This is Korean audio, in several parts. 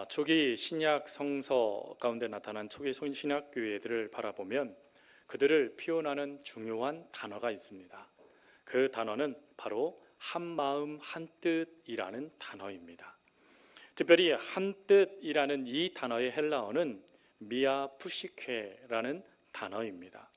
초기 신약 성서 가운데 나타난 초기 신약 교회들을 바라보면 그들을 표현하는 중요한 단어가 있습니다. 그 단어는 바로 한마음 한뜻이라는 단어입니다. 특별히 한뜻이라는 이 단어의 헬라어는 미아푸시케라는 단어입니다.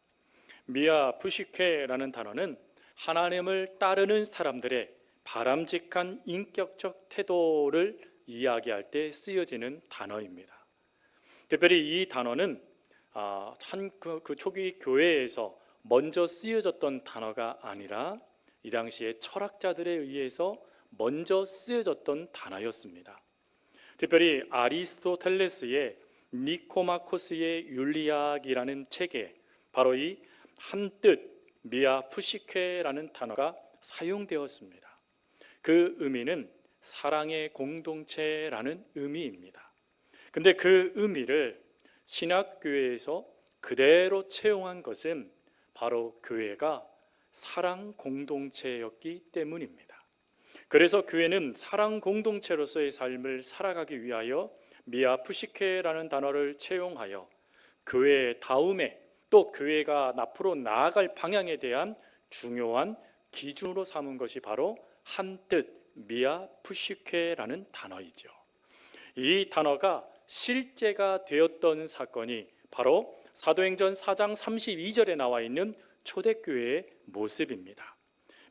미아푸시케라는 단어는 하나님을 따르는 사람들의 바람직한 인격적 태도를 이야기할 때 쓰여지는 단어입니다. 특별히 이 단어는 그 초기 교회에서 먼저 쓰여졌던 단어가 아니라 이 당시에 철학자들에 의해서 먼저 쓰여졌던 단어였습니다. 특별히 아리스토텔레스의 니코마코스의 윤리학이라는 책에 바로 이 한뜻 미아푸시케라는 단어가 사용되었습니다. 그 의미는 사랑의 공동체라는 의미입니다. 근데 그 의미를 신약교회에서 그대로 채용한 것은 바로 교회가 사랑 공동체였기 때문입니다. 그래서 교회는 사랑 공동체로서의 삶을 살아가기 위하여 미아푸시케라는 단어를 채용하여 교회 다음에 또 교회가 앞으로 나아갈 방향에 대한 중요한 기준으로 삼은 것이 바로 한뜻 미아푸시케라는 단어이죠. 이 단어가 실제가 되었던 사건이 바로 사도행전 4장 32절에 나와 있는 초대교회의 모습입니다.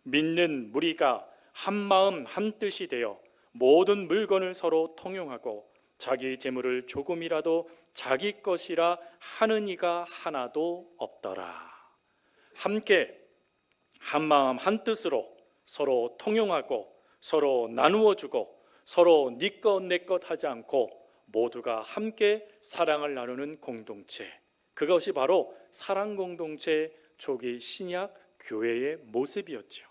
믿는 무리가 한 마음 한 뜻이 되어 모든 물건을 서로 통용하고 자기 재물을 조금이라도 자기 것이라 하는 이가 하나도 없더라. 함께 한 마음 한 뜻으로 서로 통용하고 서로 나누어 주고 서로 네 것 내 것 하지 않고 모두가 함께 사랑을 나누는 공동체, 그것이 바로 사랑 공동체 초기 신약 교회의 모습이었죠.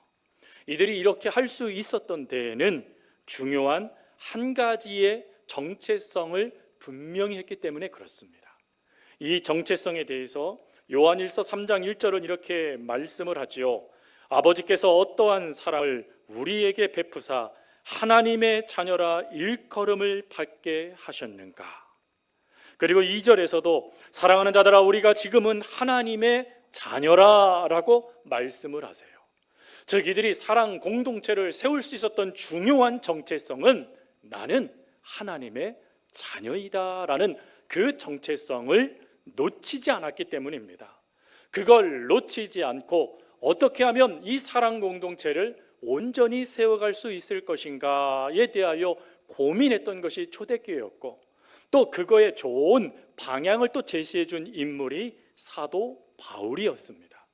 이들이 이렇게 할 수 있었던 데에는 중요한 한 가지의 정체성을 분명히 했기 때문에 그렇습니다. 이 정체성에 대해서 요한일서 3장 1절은 이렇게 말씀을 하지요. 아버지께서 어떠한 사랑을 우리에게 베푸사 하나님의 자녀라 일컬음을 받게 하셨는가. 그리고 2절에서도 사랑하는 자들아 우리가 지금은 하나님의 자녀라 라고 말씀을 하세요. 즉 이들이 사랑 공동체를 세울 수 있었던 중요한 정체성은 나는 하나님의 자녀이다 라는 그 정체성을 놓치지 않았기 때문입니다. 그걸 놓치지 않고 어떻게 하면 이 사랑 공동체를 온전히 세워갈 수 있을 것인가에 대하여 고민했던 것이 초대교회였고 또 그거에 좋은 방향을 또 제시해 준 인물이 사도 바울이었습니다.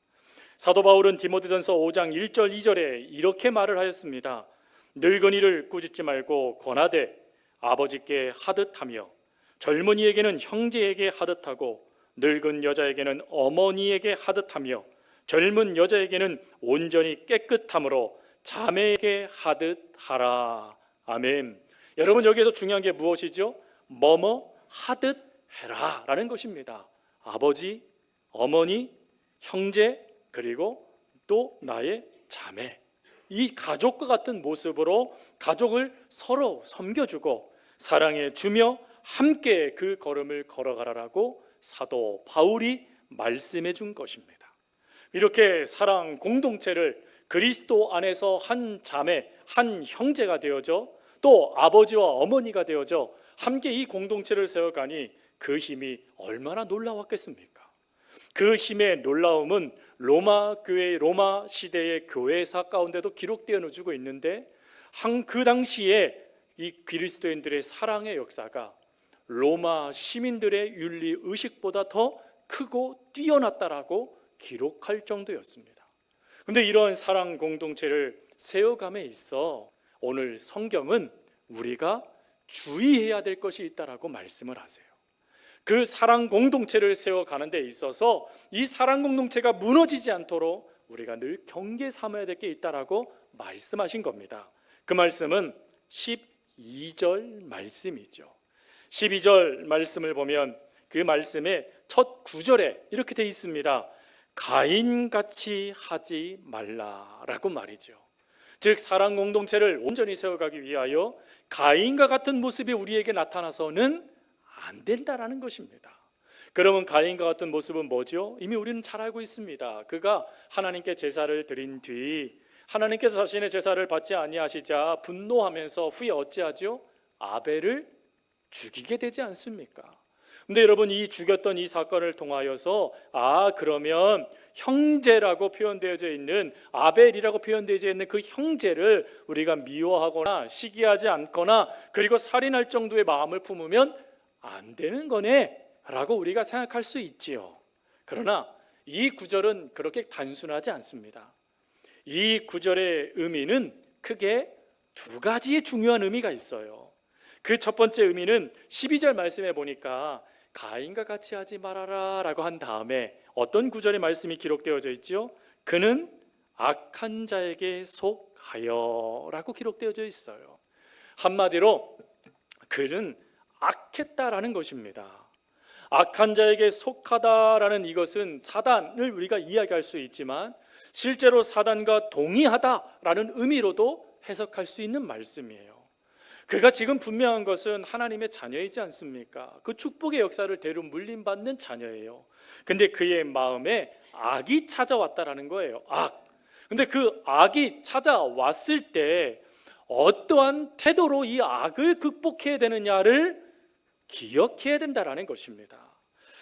사도 바울은 디모데전서 5장 1절 2절에 이렇게 말을 하였습니다. 늙은이를 꾸짖지 말고 권하되 아버지께 하듯하며 젊은이에게는 형제에게 하듯하고 늙은 여자에게는 어머니에게 하듯하며 젊은 여자에게는 온전히 깨끗함으로 자매에게 하듯 하라. 아멘. 여러분 여기에서 중요한 게 무엇이죠? 뭐뭐 하듯 해라 라는 것입니다. 아버지, 어머니, 형제 그리고 또 나의 자매, 이 가족과 같은 모습으로 가족을 서로 섬겨주고 사랑해 주며 함께 그 걸음을 걸어가라라고 사도 바울이 말씀해 준 것입니다. 이렇게 사랑 공동체를 그리스도 안에서 한 자매, 한 형제가 되어져 또 아버지와 어머니가 되어져 함께 이 공동체를 세워가니 그 힘이 얼마나 놀라웠겠습니까? 그 힘의 놀라움은 로마 교회, 로마 시대의 교회사 가운데도 기록되어 주고 있는데 그 당시에 이 그리스도인들의 사랑의 역사가 로마 시민들의 윤리 의식보다 더 크고 뛰어났다라고 기록할 정도였습니다. 그런데 이러한 사랑 공동체를 세워감에 있어 오늘 성경은 우리가 주의해야 될 것이 있다라고 말씀을 하세요. 그 사랑 공동체를 세워가는 데 있어서 이 사랑 공동체가 무너지지 않도록 우리가 늘 경계 삼아야 될 게 있다라고 말씀하신 겁니다. 그 말씀은 12절 말씀이죠. 12절 말씀을 보면 그 말씀의 첫 구절에 이렇게 되어 있습니다. 가인같이 하지 말라라고 말이죠. 즉 사랑 공동체를 온전히 세워가기 위하여 가인과 같은 모습이 우리에게 나타나서는 안 된다라는 것입니다. 그러면 가인과 같은 모습은 뭐죠? 이미 우리는 잘 알고 있습니다. 그가 하나님께 제사를 드린 뒤 하나님께서 자신의 제사를 받지 아니하시자 분노하면서 후에 어찌하죠? 아벨을 죽이게 되지 않습니까? 근데 여러분, 이 죽였던 이 사건을 통하여서 그러면 형제라고 표현되어져 있는, 아벨이라고 표현되어져 있는 그 형제를 우리가 미워하거나 시기하지 않거나 그리고 살인할 정도의 마음을 품으면 안 되는 거네 라고 우리가 생각할 수 있지요. 그러나 이 구절은 그렇게 단순하지 않습니다. 이 구절의 의미는 크게 두 가지의 중요한 의미가 있어요. 그 첫 번째 의미는 12절 말씀에 보니까 가인과 같이 하지 말아라 라고 한 다음에 어떤 구절의 말씀이 기록되어져 있죠? 그는 악한 자에게 속하여 라고 기록되어져 있어요. 한마디로 그는 악했다라는 것입니다. 악한 자에게 속하다라는 이것은 사단을 우리가 이야기할 수 있지만 실제로 사단과 동의하다라는 의미로도 해석할 수 있는 말씀이에요. 그가 지금 분명한 것은 하나님의 자녀이지 않습니까? 그 축복의 역사를 대로 물림받는 자녀예요. 근데 그의 마음에 악이 찾아왔다라는 거예요. 악. 근데 그 악이 찾아왔을 때 어떠한 태도로 이 악을 극복해야 되느냐를 기억해야 된다라는 것입니다.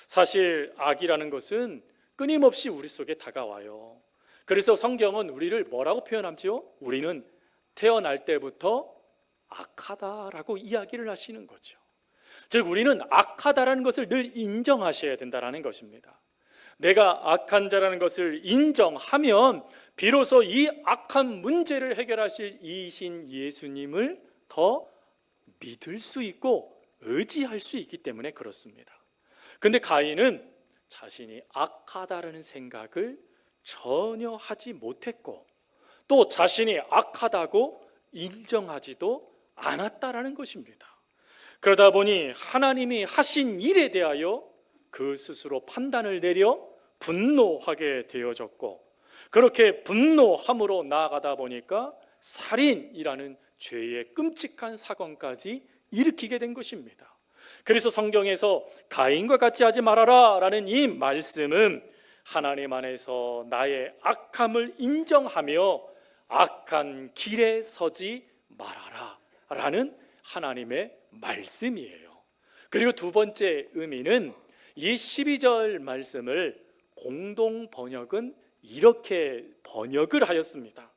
사실 악이라는 것은 끊임없이 우리 속에 다가와요. 그래서 성경은 우리를 뭐라고 표현하지요? 우리는 태어날 때부터 악하다라고 이야기를 하시는 거죠. 즉 우리는 악하다라는 것을 늘 인정하셔야 된다라는 것입니다. 내가 악한 자라는 것을 인정하면 비로소 이 악한 문제를 해결하실 이신 예수님을 더 믿을 수 있고 의지할 수 있기 때문에 그렇습니다. 근데 가인은 자신이 악하다라는 생각을 전혀 하지 못했고 또 자신이 악하다고 인정하지도 않았다라는 것입니다. 그러다 보니 하나님이 하신 일에 대하여 그 스스로 판단을 내려 분노하게 되어졌고 그렇게 분노함으로 나아가다 보니까 살인이라는 죄의 끔찍한 사건까지 일으키게 된 것입니다. 그래서 성경에서 가인과 같이 하지 말아라 라는 이 말씀은 하나님 안에서 나의 악함을 인정하며 악한 길에 서지 말아라 라는 하나님의 말씀이에요. 그리고 두 번째 의미는 이 12절 말씀을 공동 번역은 이렇게 번역을 하였습니다.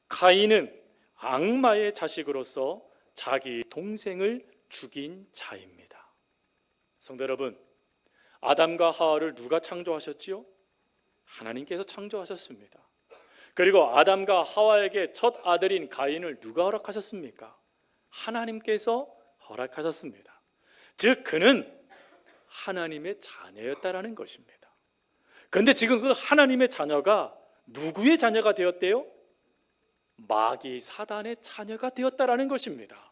가인은 악마의 자식으로서 자기 동생을 죽인 자입니다. 성도 여러분, 아담과 하와를 누가 창조하셨지요? 하나님께서 창조하셨습니다. 그리고 아담과 하와에게 첫 아들인 가인을 누가 허락하셨습니까? 하나님께서 허락하셨습니다. 즉 그는 하나님의 자녀였다라는 것입니다. 그런데 지금 그 하나님의 자녀가 누구의 자녀가 되었대요? 마귀 사단의 자녀가 되었다라는 것입니다.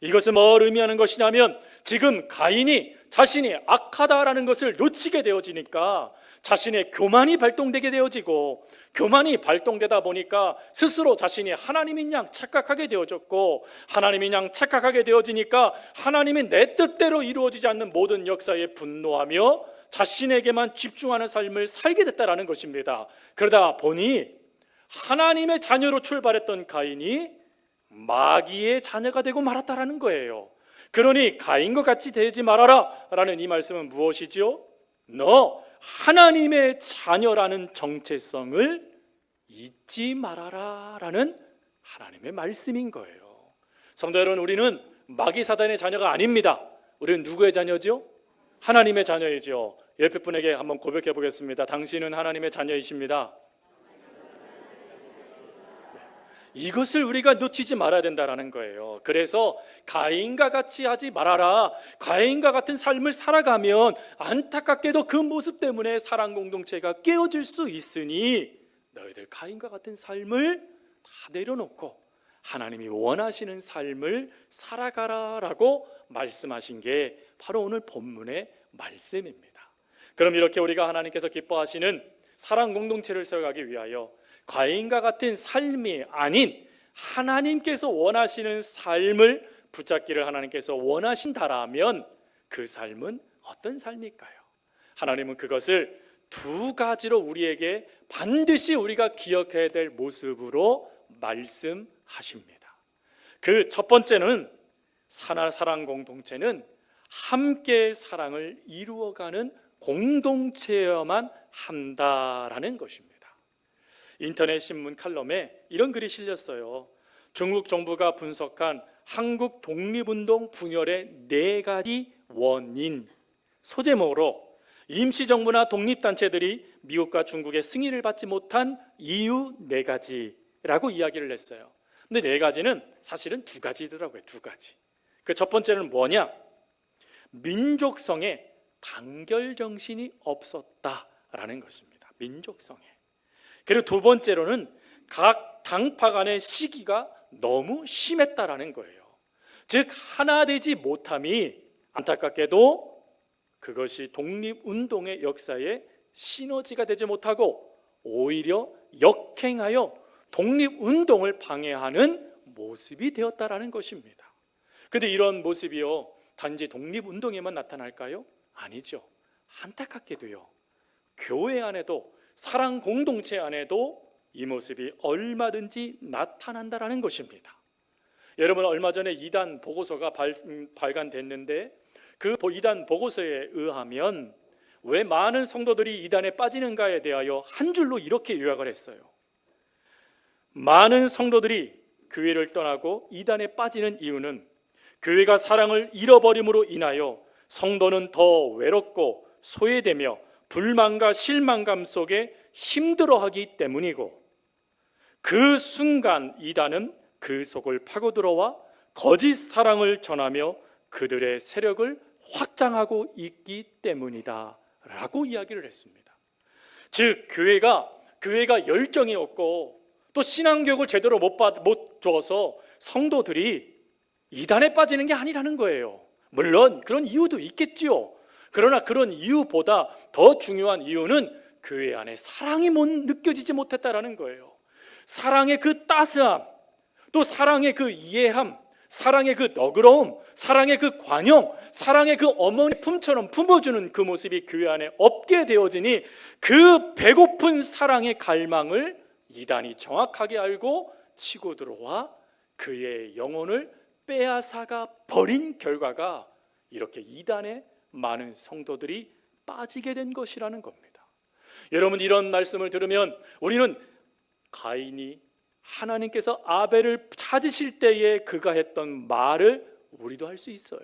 이것은 뭘 의미하는 것이냐면 지금 가인이 자신이 악하다라는 것을 놓치게 되어지니까 자신의 교만이 발동되게 되어지고 교만이 발동되다 보니까 스스로 자신이 하나님인 양 착각하게 되어졌고 하나님인 양 착각하게 되어지니까 하나님이 내 뜻대로 이루어지지 않는 모든 역사에 분노하며 자신에게만 집중하는 삶을 살게 됐다라는 것입니다. 그러다 보니 하나님의 자녀로 출발했던 가인이 마귀의 자녀가 되고 말았다라는 거예요. 그러니 가인과 같이 되지 말아라 라는 이 말씀은 무엇이죠? 너 하나님의 자녀라는 정체성을 잊지 말아라 라는 하나님의 말씀인 거예요. 성도 여러분, 우리는 마귀 사단의 자녀가 아닙니다. 우리는 누구의 자녀죠? 하나님의 자녀이죠. 옆에 분에게 한번 고백해 보겠습니다. 당신은 하나님의 자녀이십니다. 이것을 우리가 놓치지 말아야 된다는 거예요. 그래서 가인과 같이 하지 말아라. 가인과 같은 삶을 살아가면 안타깝게도 그 모습 때문에 사랑 공동체가 깨어질 수 있으니 너희들 가인과 같은 삶을 다 내려놓고 하나님이 원하시는 삶을 살아가라라고 말씀하신 게 바로 오늘 본문의 말씀입니다. 그럼 이렇게 우리가 하나님께서 기뻐하시는 사랑 공동체를 세워가기 위하여 가인과 같은 삶이 아닌 하나님께서 원하시는 삶을 붙잡기를 하나님께서 원하신다라면 그 삶은 어떤 삶일까요? 하나님은 그것을 두 가지로 우리에게 반드시 우리가 기억해야 될 모습으로 말씀하십니다. 그 첫 번째는 사랑 공동체는 함께 사랑을 이루어가는 공동체여야만 한다라는 것입니다. 인터넷 신문 칼럼에 이런 글이 실렸어요. 중국 정부가 분석한 한국 독립운동 분열의 4가지 원인, 소제목으로 임시정부나 독립단체들이 미국과 중국의 승인을 받지 못한 이유 4가지라고 이야기를 했어요. 근데 4가지는 사실은 2가지더라고요. 2가지. 그 첫 번째는 뭐냐? 민족성에 단결정신이 없었다라는 것입니다. 민족성에. 그리고 두 번째로는 각 당파 간의 시기가 너무 심했다라는 거예요. 즉 하나 되지 못함이 안타깝게도 그것이 독립운동의 역사에 시너지가 되지 못하고 오히려 역행하여 독립운동을 방해하는 모습이 되었다라는 것입니다. 그런데 이런 모습이요 단지 독립운동에만 나타날까요? 아니죠. 안타깝게도요 교회 안에도 사랑 공동체 안에도 이 모습이 얼마든지 나타난다라는 것입니다. 여러분 얼마 전에 이단 보고서가 발간됐는데 그 이단 보고서에 의하면 왜 많은 성도들이 이단에 빠지는가에 대하여 한 줄로 이렇게 요약을 했어요. 많은 성도들이 교회를 떠나고 이단에 빠지는 이유는 교회가 사랑을 잃어버림으로 인하여 성도는 더 외롭고 소외되며 불만과 실망감 속에 힘들어하기 때문이고 그 순간 이단은 그 속을 파고들어와 거짓 사랑을 전하며 그들의 세력을 확장하고 있기 때문이다 라고 이야기를 했습니다. 즉 교회가 열정이 없고 또 신앙교육을 제대로 못 줘서 성도들이 이단에 빠지는 게 아니라는 거예요. 물론 그런 이유도 있겠지요. 그러나 그런 이유보다 더 중요한 이유는 교회 안에 사랑이 느껴지지 못했다라는 거예요. 사랑의 그 따스함, 또 사랑의 그 이해함, 사랑의 그 너그러움, 사랑의 그 관용, 사랑의 그 어머니 품처럼 품어주는 그 모습이 교회 안에 없게 되어지니 그 배고픈 사랑의 갈망을 이단이 정확하게 알고 치고 들어와 그의 영혼을 빼앗아가 버린 결과가 이렇게 이단에 많은 성도들이 빠지게 된 것이라는 겁니다. 여러분 이런 말씀을 들으면 우리는 가인이 하나님께서 아벨을 찾으실 때에 그가 했던 말을 우리도 할 수 있어요.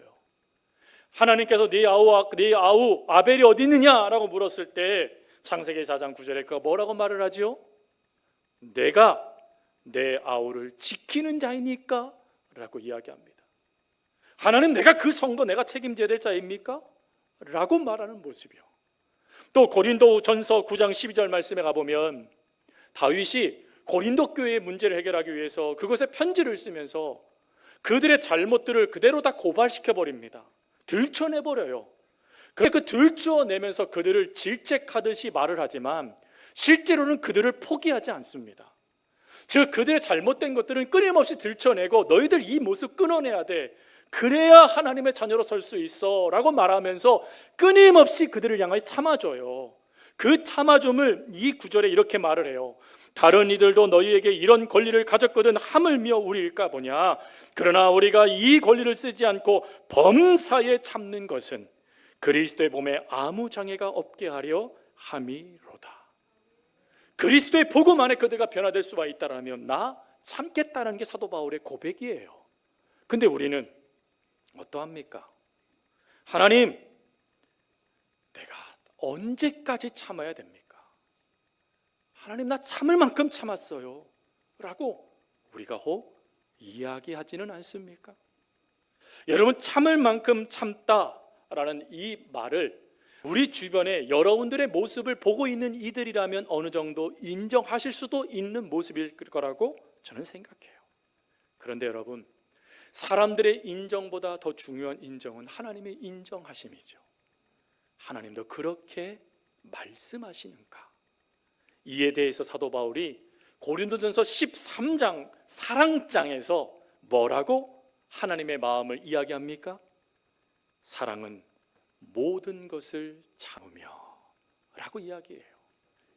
하나님께서 네 아우 아벨이 어디 있느냐라고 물었을 때 창세기 4장 9절에 그가 뭐라고 말을 하지요? 내가 내 아우를 지키는 자이니까 라고 이야기합니다. 하나님 내가 그 성도 내가 책임져야 될 자입니까? 라고 말하는 모습이요. 또 고린도전서 9장 12절 말씀에 가보면 다윗이 고린도 교회의 문제를 해결하기 위해서 그것에 편지를 쓰면서 그들의 잘못들을 그대로 다 고발시켜버립니다. 들춰내버려요. 그 들춰내면서 그들을 질책하듯이 말을 하지만 실제로는 그들을 포기하지 않습니다. 즉 그들의 잘못된 것들은 끊임없이 들춰내고 너희들 이 모습 끊어내야 돼. 그래야 하나님의 자녀로 설 수 있어 라고 말하면서 끊임없이 그들을 향하여 참아줘요. 그 참아줌을 이 구절에 이렇게 말을 해요. 다른 이들도 너희에게 이런 권리를 가졌거든 하물며 우리일까 보냐. 그러나 우리가 이 권리를 쓰지 않고 범사에 참는 것은 그리스도의 몸에 아무 장애가 없게 하려 함이로다. 그리스도의 복음 안에 그들과 변화될 수가 있다라면 나 참겠다는 게 사도 바울의 고백이에요. 근데 우리는 어떠합니까? 하나님, 내가 언제까지 참아야 됩니까? 하나님 나 참을 만큼 참았어요 라고 우리가 혹 이야기하지는 않습니까? 여러분 참을 만큼 참다라는 이 말을 우리 주변에 여러분들의 모습을 보고 있는 이들이라면 어느 정도 인정하실 수도 있는 모습일 거라고 저는 생각해요. 그런데 여러분 사람들의 인정보다 더 중요한 인정은 하나님의 인정하심이죠. 하나님도 그렇게 말씀하시는가? 이에 대해서 사도 바울이 고린도전서 13장 사랑장에서 뭐라고 하나님의 마음을 이야기합니까? 사랑은 모든 것을 참으며 라고 이야기해요.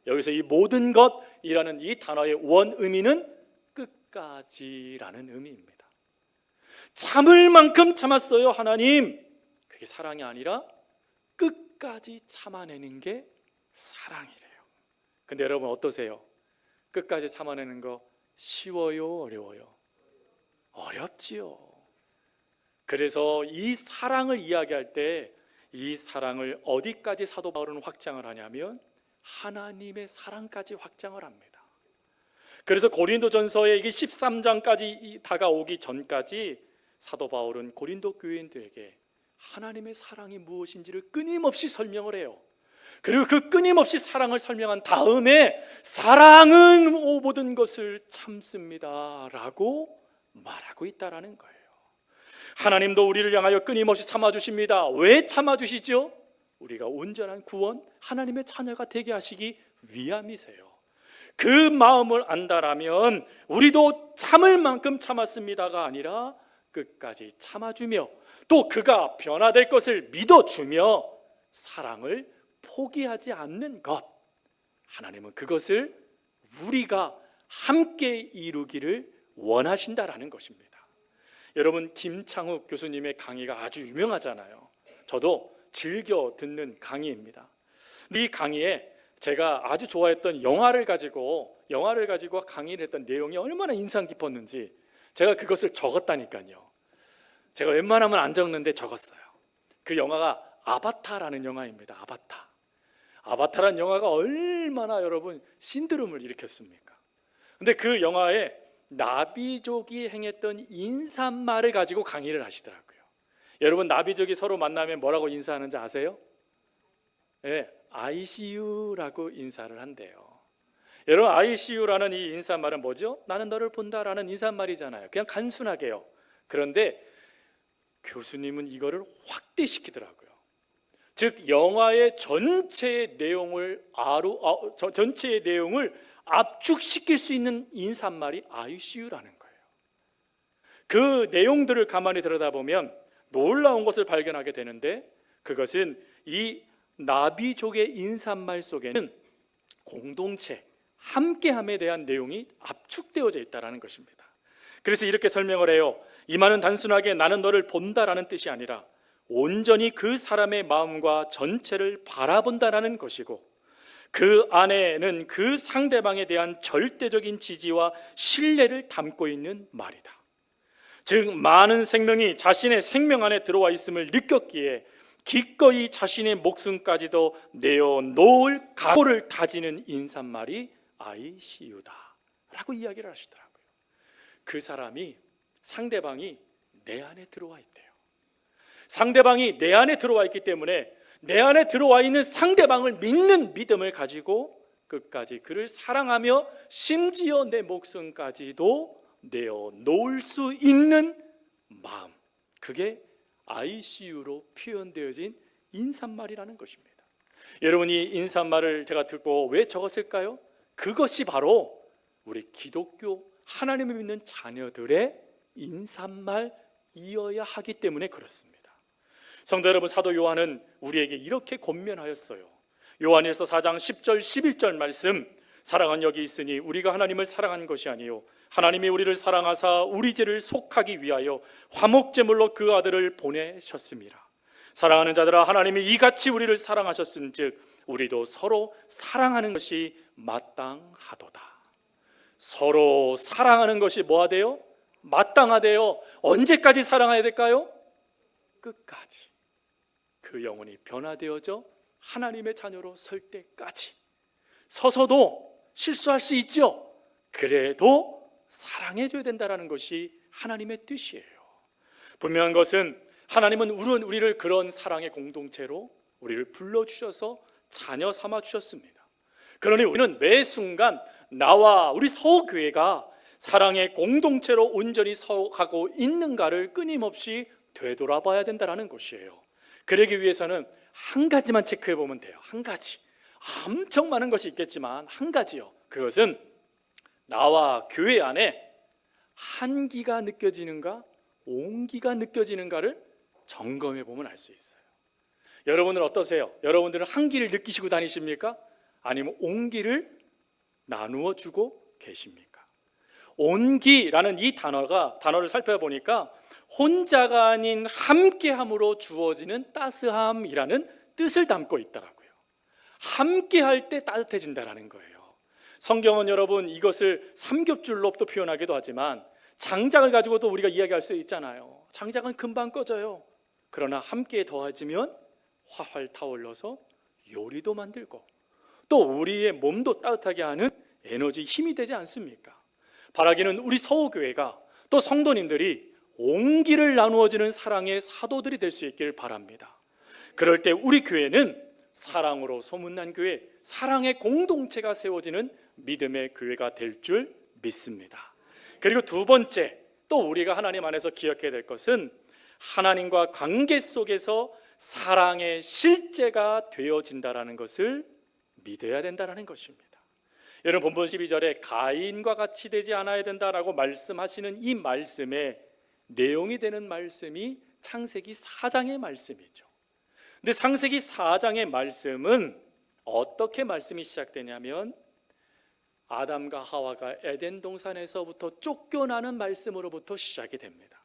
여기서 이 모든 것이라는 이 단어의 원 의미는 끝까지라는 의미입니다. 참을 만큼 참았어요 하나님. 그게 사랑이 아니라 끝까지 참아내는 게 사랑이래요. 근데 여러분 어떠세요? 끝까지 참아내는 거 쉬워요? 어려워요? 어렵지요. 그래서 이 사랑을 이야기할 때 이 사랑을 어디까지 사도 바울은 확장을 하냐면 하나님의 사랑까지 확장을 합니다. 그래서 고린도전서의 이게 13장까지 다가오기 전까지 사도 바울은 고린도 교인들에게 하나님의 사랑이 무엇인지를 끊임없이 설명을 해요. 그리고 그 끊임없이 사랑을 설명한 다음에 사랑은 모든 것을 참습니다 라고 말하고 있다라는 거예요. 하나님도 우리를 향하여 끊임없이 참아주십니다. 왜 참아주시죠? 우리가 온전한 구원, 하나님의 자녀가 되게 하시기 위함이세요. 그 마음을 안다라면 우리도 참을 만큼 참았습니다가 아니라 끝까지 참아주며 또 그가 변화될 것을 믿어주며 사랑을 포기하지 않는 것, 하나님은 그것을 우리가 함께 이루기를 원하신다라는 것입니다. 여러분, 김창욱 교수님의 강의가 아주 유명하잖아요. 저도 즐겨 듣는 강의입니다. 이 강의에 제가 아주 좋아했던 영화를 가지고 강의를 했던 내용이 얼마나 인상 깊었는지 제가 그것을 적었다니까요. 제가 웬만하면 안 적는데 적었어요. 그 영화가 아바타라는 영화입니다. 아바타라는 영화가 얼마나 여러분 신드롬을 일으켰습니까? 근데 그 영화에 나비족이 행했던 인사말을 가지고 강의를 하시더라고요. 여러분, 나비족이 서로 만나면 뭐라고 인사하는지 아세요? 네, ICU라고 인사를 한대요. 여러분, ICU라는 이 인사말은 뭐죠? 나는 너를 본다라는 인사말이잖아요. 그냥 간순하게요. 그런데 교수님은 이거를 확대시키더라고요. 즉 영화의 전체의 내용을 압축시킬 수 있는 인사말이 ICU라는 거예요. 그 내용들을 가만히 들여다보면 놀라운 것을 발견하게 되는데, 그것은 이 나비족의 인사말 속에는 공동체, 함께함에 대한 내용이 압축되어져 있다는 것입니다. 그래서 이렇게 설명을 해요. 이 말은 단순하게 나는 너를 본다라는 뜻이 아니라 온전히 그 사람의 마음과 전체를 바라본다라는 것이고, 그 안에는 그 상대방에 대한 절대적인 지지와 신뢰를 담고 있는 말이다. 즉 많은 생명이 자신의 생명 안에 들어와 있음을 느꼈기에 기꺼이 자신의 목숨까지도 내어놓을 각오를 다지는 인사말이 ICU다 라고 이야기를 하시더라고요. 그 사람이, 상대방이 내 안에 들어와 있대요. 상대방이 내 안에 들어와 있기 때문에 내 안에 들어와 있는 상대방을 믿는 믿음을 가지고 끝까지 그를 사랑하며 심지어 내 목숨까지도 내어놓을 수 있는 마음, 그게 ICU로 표현되어진 인사말이라는 것입니다. 여러분, 이 인사말을 제가 듣고 왜 적었을까요? 그것이 바로 우리 기독교 하나님을 믿는 자녀들의 인사말이어야 하기 때문에 그렇습니다. 성도 여러분, 사도 요한은 우리에게 이렇게 권면하였어요. 요한일서 4장 10절 11절 말씀, 사랑은 여기 있으니 우리가 하나님을 사랑한 것이 아니요 하나님이 우리를 사랑하사 우리 죄를 속하기 위하여 화목제물로 그 아들을 보내셨습니다. 사랑하는 자들아, 하나님이 이같이 우리를 사랑하셨은즉 우리도 서로 사랑하는 것이 마땅하도다. 서로 사랑하는 것이 뭐하대요? 마땅하대요. 언제까지 사랑해야 될까요? 끝까지. 그 영혼이 변화되어져 하나님의 자녀로 설 때까지. 서서도 실수할 수 있죠. 그래도 사랑해줘야 된다는 것이 하나님의 뜻이에요. 분명한 것은 하나님은 우리를 그런 사랑의 공동체로 우리를 불러주셔서 자녀 삼아 주셨습니다. 그러니 우리는 매 순간 나와 우리 서교회가 사랑의 공동체로 온전히 서가고 있는가를 끊임없이 되돌아봐야 된다는 것이에요. 그러기 위해서는 한 가지만 체크해 보면 돼요. 한 가지. 엄청 많은 것이 있겠지만 한 가지요. 그것은 나와 교회 안에 한기가 느껴지는가, 온기가 느껴지는가를 점검해 보면 알 수 있어요. 여러분은 어떠세요? 여러분들은 한기를 느끼시고 다니십니까? 아니면 온기를 나누어 주고 계십니까? 온기라는 이 단어를 살펴보니까 혼자가 아닌 함께함으로 주어지는 따스함이라는 뜻을 담고 있더라고요. 함께할 때 따뜻해진다라는 거예요. 성경은 여러분 이것을 삼겹줄로 또 표현하기도 하지만 장작을 가지고도 우리가 이야기할 수 있잖아요. 장작은 금방 꺼져요. 그러나 함께 더해지면 활활 타올라서 요리도 만들고 또 우리의 몸도 따뜻하게 하는 에너지 힘이 되지 않습니까? 바라기는 우리 서호교회가 또 성도님들이 온기를 나누어주는 사랑의 사도들이 될 수 있기를 바랍니다. 그럴 때 우리 교회는 사랑으로 소문난 교회, 사랑의 공동체가 세워지는 믿음의 교회가 될 줄 믿습니다. 그리고 두 번째, 또 우리가 하나님 안에서 기억해야 될 것은 하나님과 관계 속에서 사랑의 실제가 되어진다는 것을 믿어야 된다는 것입니다. 여러분 본문 12절에 가인과 같이 되지 않아야 된다라고 말씀하시는 이 말씀의 내용이 되는 말씀이 창세기 4장의 말씀이죠. 근데 창세기 4장의 말씀은 어떻게 말씀이 시작되냐면 아담과 하와가 에덴 동산에서부터 쫓겨나는 말씀으로부터 시작이 됩니다.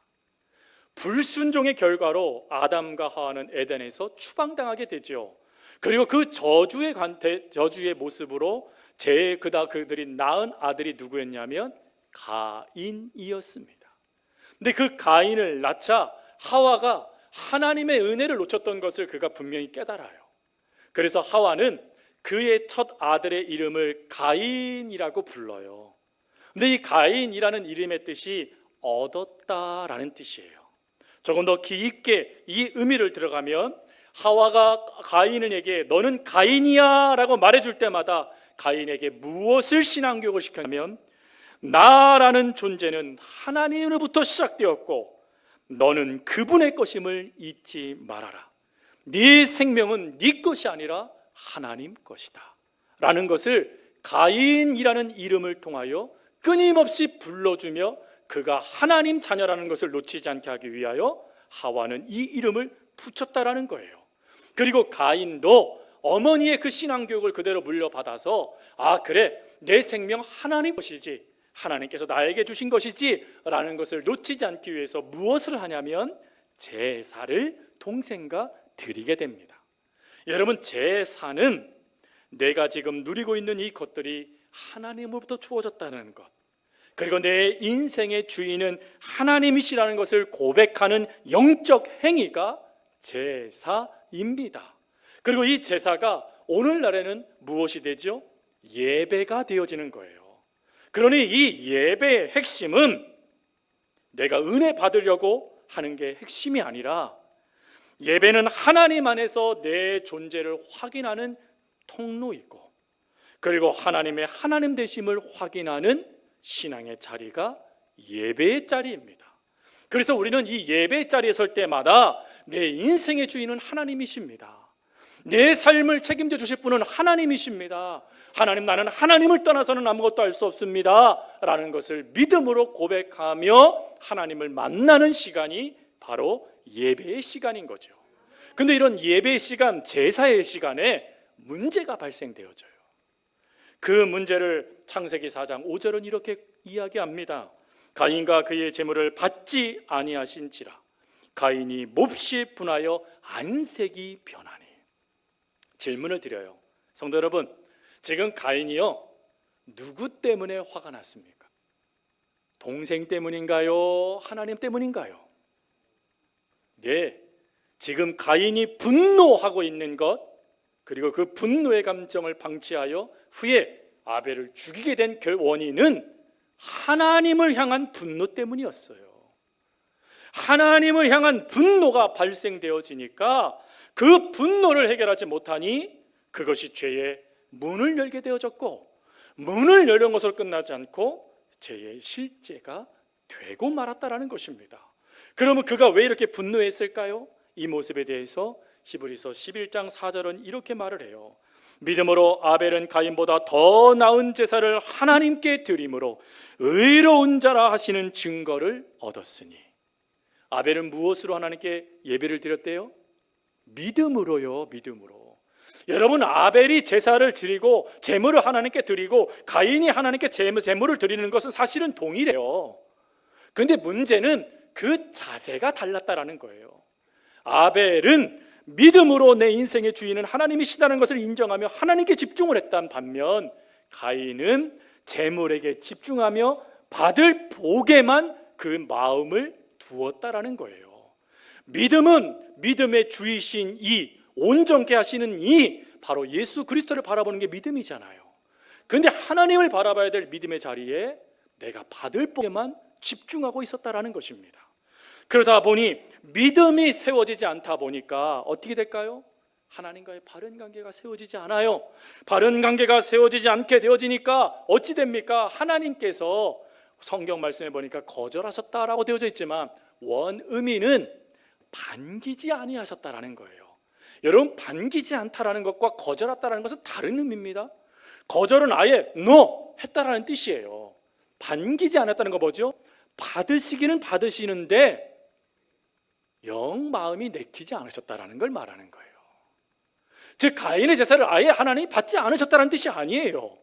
불순종의 결과로 아담과 하와는 에덴에서 추방당하게 되죠. 그리고 그 저주의 모습으로 그들이 낳은 아들이 누구였냐면 가인이었습니다. 근데 그 가인을 낳자 하와가 하나님의 은혜를 놓쳤던 것을 그가 분명히 깨달아요. 그래서 하와는 그의 첫 아들의 이름을 가인이라고 불러요. 근데 이 가인이라는 이름의 뜻이 얻었다라는 뜻이에요. 조금 더 깊게 이 의미를 들어가면 하와가 가인에게 너는 가인이야 라고 말해줄 때마다 가인에게 무엇을 신앙교육을 시켰냐면 나라는 존재는 하나님으로부터 시작되었고 너는 그분의 것임을 잊지 말아라. 네 생명은 네 것이 아니라 하나님 것이다 라는 것을 가인이라는 이름을 통하여 끊임없이 불러주며 그가 하나님 자녀라는 것을 놓치지 않게 하기 위하여 하와는 이 이름을 붙였다라는 거예요. 그리고 가인도 어머니의 그 신앙교육을 그대로 물려받아서 그래 내 생명 하나님 것이지 하나님께서 나에게 주신 것이지 라는 것을 놓치지 않기 위해서 무엇을 하냐면 제사를 동생과 드리게 됩니다. 여러분 제사는 내가 지금 누리고 있는 이 것들이 하나님으로부터 주어졌다는 것, 그리고 내 인생의 주인은 하나님이시라는 것을 고백하는 영적 행위가 제사입니다. 그리고 이 제사가 오늘날에는 무엇이 되죠? 예배가 되어지는 거예요. 그러니 이 예배의 핵심은 내가 은혜 받으려고 하는 게 핵심이 아니라 예배는 하나님 안에서 내 존재를 확인하는 통로이고 그리고 하나님의 하나님 되심을 확인하는 신앙의 자리가 예배의 자리입니다. 그래서 우리는 이 예배의 자리에 설 때마다 내 인생의 주인은 하나님이십니다. 내 삶을 책임져 주실 분은 하나님이십니다. 하나님, 나는 하나님을 떠나서는 아무것도 할 수 없습니다 라는 것을 믿음으로 고백하며 하나님을 만나는 시간이 바로 예배의 시간인 거죠. 근데 이런 예배의 시간, 제사의 시간에 문제가 발생되어져요. 그 문제를 창세기 4장 5절은 이렇게 이야기합니다. 가인과 그의 재물을 받지 아니하신지라 가인이 몹시 분하여 안색이 변하니. 질문을 드려요. 성도 여러분, 지금 가인이요 누구 때문에 화가 났습니까? 동생 때문인가요? 하나님 때문인가요? 네, 지금 가인이 분노하고 있는 것, 그리고 그 분노의 감정을 방치하여 후에 아벨을 죽이게 된 원인은 하나님을 향한 분노 때문이었어요. 하나님을 향한 분노가 발생되어지니까 그 분노를 해결하지 못하니 그것이 죄의 문을 열게 되어졌고, 문을 열은 것으로 끝나지 않고 죄의 실제가 되고 말았다라는 것입니다. 그러면 그가 왜 이렇게 분노했을까요? 이 모습에 대해서 히브리서 11장 4절은 이렇게 말을 해요. 믿음으로 아벨은 가인보다 더 나은 제사를 하나님께 드림으로 의로운 자라 하시는 증거를 얻었으니. 아벨은 무엇으로 하나님께 예배를 드렸대요? 믿음으로요. 믿음으로. 여러분, 아벨이 제사를 드리고 제물을 하나님께 드리고 가인이 하나님께 제물을 드리는 것은 사실은 동일해요. 그런데 문제는 그 자세가 달랐다라는 거예요. 아벨은 믿음으로 내 인생의 주인은 하나님이시다는 것을 인정하며 하나님께 집중을 했던 반면, 가인은 제물에게 집중하며 받을 복에만 그 마음을 두었다라는 거예요. 믿음은 믿음의 주이신 이, 온전케 하시는 이, 바로 예수 그리스도를 바라보는 게 믿음이잖아요. 그런데 하나님을 바라봐야 될 믿음의 자리에 내가 받을 복에만 집중하고 있었다라는 것입니다. 그러다 보니 믿음이 세워지지 않다 보니까 어떻게 될까요? 하나님과의 바른 관계가 세워지지 않아요. 바른 관계가 세워지지 않게 되어지니까 어찌 됩니까? 하나님께서 성경 말씀에 보니까 거절하셨다라고 되어져 있지만 원의미는 반기지 아니하셨다라는 거예요. 여러분, 반기지 않다라는 것과 거절했다라는 것은 다른 의미입니다. 거절은 아예 NO 했다라는 뜻이에요. 반기지 않았다는 거 뭐죠? 받으시기는 받으시는데 영 마음이 내키지 않으셨다라는 걸 말하는 거예요. 즉 가인의 제사를 아예 하나님이 받지 않으셨다는 뜻이 아니에요.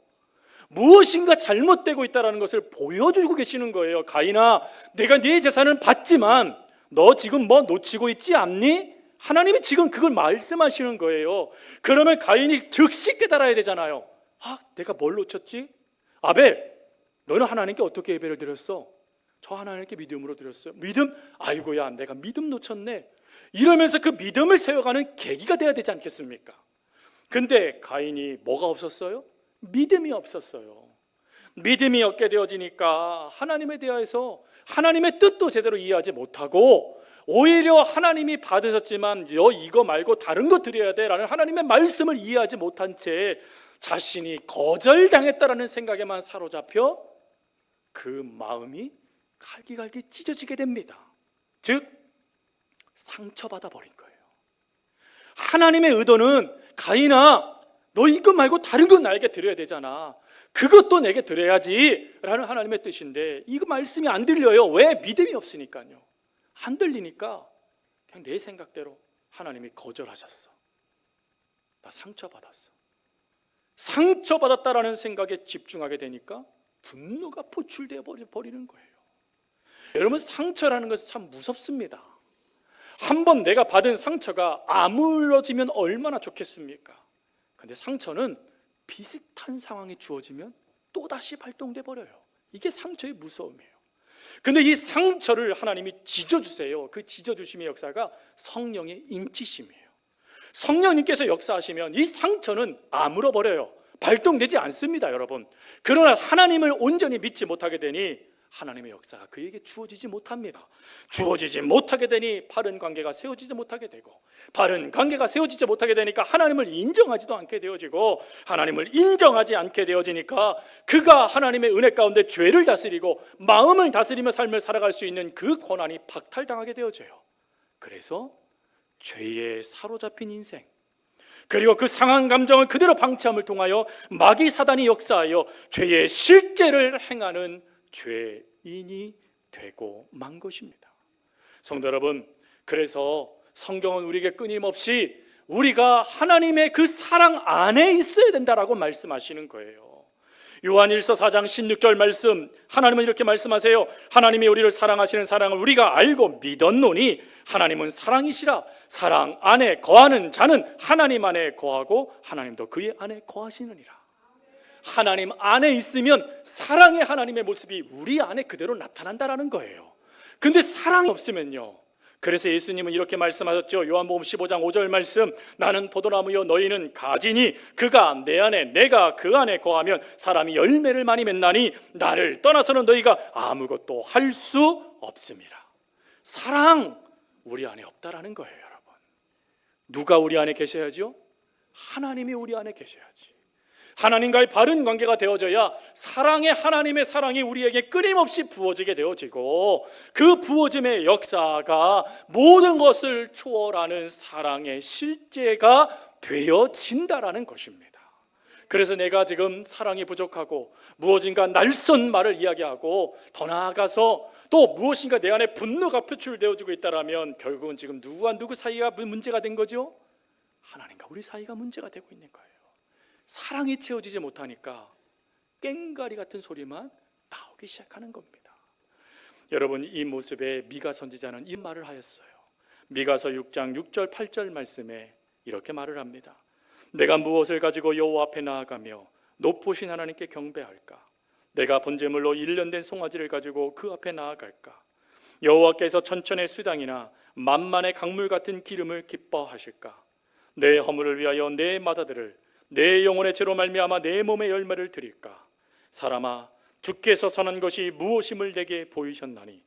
무엇인가 잘못되고 있다는 것을 보여주고 계시는 거예요. 가인아, 내가 네 제사는 받지만 너 지금 뭐 놓치고 있지 않니? 하나님이 지금 그걸 말씀하시는 거예요. 그러면 가인이 즉시 깨달아야 되잖아요. 아, 내가 뭘 놓쳤지? 아벨, 너는 하나님께 어떻게 예배를 드렸어? 저 하나님께 믿음으로 드렸어요. 믿음? 아이고야, 내가 믿음 놓쳤네. 이러면서 그 믿음을 세워가는 계기가 돼야 되지 않겠습니까? 근데 가인이 뭐가 없었어요? 믿음이 없었어요. 믿음이 없게 되어지니까 하나님에 대해서 하나님의 뜻도 제대로 이해하지 못하고 오히려 하나님이 받으셨지만 이거 말고 다른 거 드려야 돼 라는 하나님의 말씀을 이해하지 못한 채 자신이 거절당했다라는 생각에만 사로잡혀 그 마음이 갈기갈기 찢어지게 됩니다. 즉 상처받아 버린 거예요. 하나님의 의도는 가인아, 너 이거 말고 다른 건 나에게 드려야 되잖아. 그것도 내게 드려야지 라는 하나님의 뜻인데 이거 말씀이 안 들려요. 왜? 믿음이 없으니까요. 안 들리니까 그냥 내 생각대로 하나님이 거절하셨어. 나 상처받았어. 상처받았다라는 생각에 집중하게 되니까 분노가 포출되어 버리는 거예요. 여러분, 상처라는 것은 참 무섭습니다. 한번 내가 받은 상처가 아물어지면 얼마나 좋겠습니까? 근데 상처는 비슷한 상황이 주어지면 또다시 발동돼 버려요. 이게 상처의 무서움이에요. 근데 이 상처를 하나님이 찢어주세요. 그 찢어주심의 역사가 성령의 인치심이에요. 성령님께서 역사하시면 이 상처는 아물어버려요. 발동되지 않습니다, 여러분. 그러나 하나님을 온전히 믿지 못하게 되니 하나님의 역사가 그에게 주어지지 못합니다. 주어지지 못하게 되니 바른 관계가 세워지지 못하게 되고, 바른 관계가 세워지지 못하게 되니까 하나님을 인정하지도 않게 되어지고, 하나님을 인정하지 않게 되어지니까 그가 하나님의 은혜 가운데 죄를 다스리고 마음을 다스리며 삶을 살아갈 수 있는 그 권한이 박탈당하게 되어져요. 그래서 죄에 사로잡힌 인생, 그리고 그 상한 감정을 그대로 방치함을 통하여 마귀 사단이 역사하여 죄의 실제를 행하는 죄인이 되고 만 것입니다. 성도 여러분, 그래서 성경은 우리에게 끊임없이 우리가 하나님의 그 사랑 안에 있어야 된다라고 말씀하시는 거예요. 요한일서 4장 16절 말씀, 하나님은 이렇게 말씀하세요. 하나님이 우리를 사랑하시는 사랑을 우리가 알고 믿었노니 하나님은 사랑이시라. 사랑 안에 거하는 자는 하나님 안에 거하고 하나님도 그의 안에 거하시느니라. 하나님 안에 있으면 사랑의 하나님의 모습이 우리 안에 그대로 나타난다라는 거예요. 근데 사랑이 없으면요, 그래서 예수님은 이렇게 말씀하셨죠. 요한복음 15장 5절 말씀, 나는 포도나무요 너희는 가지니 그가 내 안에 내가 그 안에 거하면 사람이 열매를 많이 맺나니 나를 떠나서는 너희가 아무것도 할 수 없습니다. 사랑 우리 안에 없다라는 거예요, 여러분. 누가 우리 안에 계셔야죠? 하나님이 우리 안에 계셔야지. 하나님과의 바른 관계가 되어져야 사랑의 하나님의 사랑이 우리에게 끊임없이 부어지게 되어지고, 그 부어짐의 역사가 모든 것을 초월하는 사랑의 실제가 되어진다라는 것입니다. 그래서 내가 지금 사랑이 부족하고 무엇인가 날선 말을 이야기하고 더 나아가서 또 무엇인가 내 안에 분노가 표출되어지고 있다면 결국은 지금 누구와 누구 사이가 문제가 된 거죠? 하나님과 우리 사이가 문제가 되고 있는 거예요. 사랑이 채워지지 못하니까 꽹가리 같은 소리만 나오기 시작하는 겁니다. 여러분, 이 모습에 미가 선지자는 이 말을 하였어요. 미가서 6장 6절 8절 말씀에 이렇게 말을 합니다. 내가 무엇을 가지고 여호와 앞에 나아가며 높으신 하나님께 경배할까? 내가 번제물로 1년 된 송아지를 가지고 그 앞에 나아갈까? 여호와께서 천천의 수당이나 만만의 강물 같은 기름을 기뻐하실까? 내 허물을 위하여 내 마다들을 내 영혼의 죄로 말미암아 내 몸의 열매를 드릴까? 사람아, 주께서 선한 것이 무엇임을 내게 보이셨나니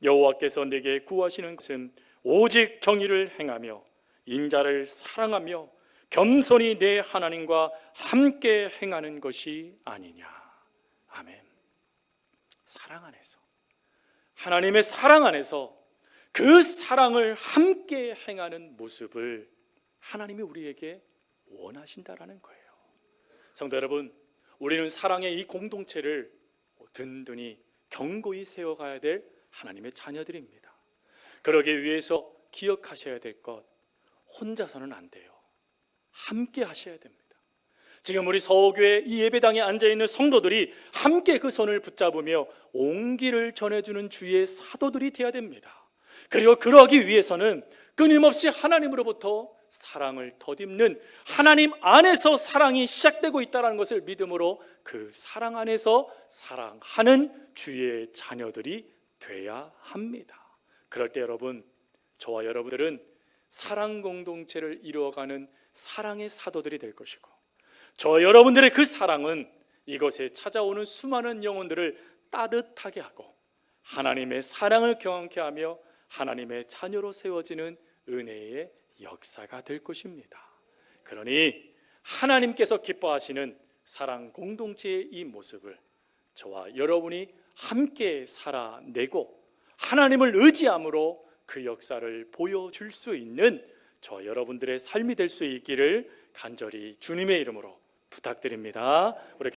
여호와께서 내게 구하시는 것은 오직 정의를 행하며 인자를 사랑하며 겸손히 내 하나님과 함께 행하는 것이 아니냐. 아멘. 사랑 안에서, 하나님의 사랑 안에서 그 사랑을 함께 행하는 모습을 하나님이 우리에게 원하신다라는 거예요. 성도 여러분, 우리는 사랑의 이 공동체를 든든히 견고히 세워가야 될 하나님의 자녀들입니다. 그러기 위해서 기억하셔야 될 것, 혼자서는 안 돼요. 함께 하셔야 됩니다. 지금 우리 서호교회 이 예배당에 앉아있는 성도들이 함께 그 손을 붙잡으며 온기를 전해주는 주의 사도들이 되어야 됩니다. 그리고 그러기 위해서는 끊임없이 하나님으로부터 사랑을 덧입는, 하나님 안에서 사랑이 시작되고 있다는 것을 믿음으로 그 사랑 안에서 사랑하는 주의 자녀들이 돼야 합니다. 그럴 때 여러분, 저와 여러분들은 사랑 공동체를 이루어가는 사랑의 사도들이 될 것이고, 저 여러분들의 그 사랑은 이것에 찾아오는 수많은 영혼들을 따뜻하게 하고 하나님의 사랑을 경험케 하며 하나님의 자녀로 세워지는 은혜의 역사가 될 것입니다. 그러니 하나님께서 기뻐하시는 사랑 공동체의 이 모습을 저와 여러분이 함께 살아내고 하나님을 의지함으로 그 역사를 보여줄 수 있는 저 여러분들의 삶이 될 수 있기를 간절히 주님의 이름으로 부탁드립니다. 우리